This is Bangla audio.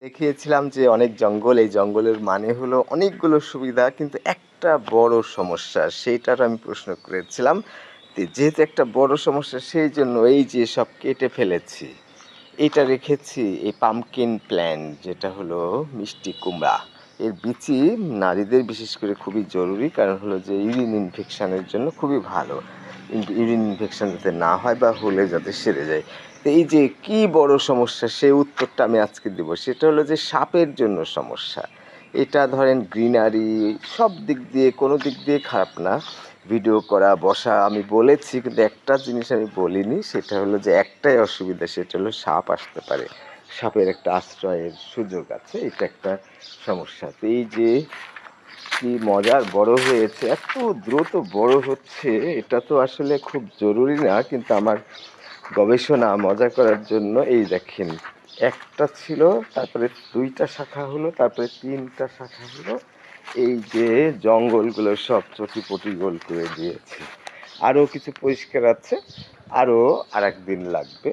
দেখিয়েছিলাম যে অনেক জঙ্গল, এই জঙ্গলের মানে হলো অনেকগুলো সুবিধা কিন্তু একটা বড় সমস্যা সেইটার আমি প্রশ্ন করেছিলাম। যেহেতু একটা বড় সমস্যা সেইজন্য এই যে সব কেটে ফেলেছি। এটা রেখেছি এই পাম্পকিন প্ল্যান্ট যেটা হলো মিষ্টি কুমড়া। এর বিচি নারীদের বিশেষ করে খুবই জরুরি কারণ হলো যে ইউরিন ইনফেকশনের জন্য খুবই ভালো। ইউরিন ইনফেকশন যাতে না হয় বা হলে যাতে সেরে যায়। তো এই যে কি বড় সমস্যা সেই উত্তরটা আমি আজকে দেব। সেটা হলো যে সাপের জন্য সমস্যা। এটা ধরেন গ্রিনারি সব দিক দিয়ে কোনো দিক দিয়ে খারাপ না। ভিডিও করা, বসা আমি বলেছি কিন্তু একটা জিনিস আমি বলিনি সেটা হলো যে একটাই অসুবিধা সেটা হলো সাপ আসতে পারে। সাপের একটা আশ্রয়ের সুযোগ আছে। এটা একটা সমস্যা। তো এই যে কি মজার বড় হয়েছে, এত দ্রুত বড় হচ্ছে এটা তো আসলে খুব জরুরি না কিন্তু আমার গবেষণা মজা করার জন্য এই দেখেন একটা ছিল তারপরে ২টা শাখা হলো তারপরে ৩টা শাখা হলো এই যে জঙ্গলগুলো সব চটিপটি গোল করে দিয়েছে আরও কিছু পরিষ্কার আছে আরও আর একদিন লাগবে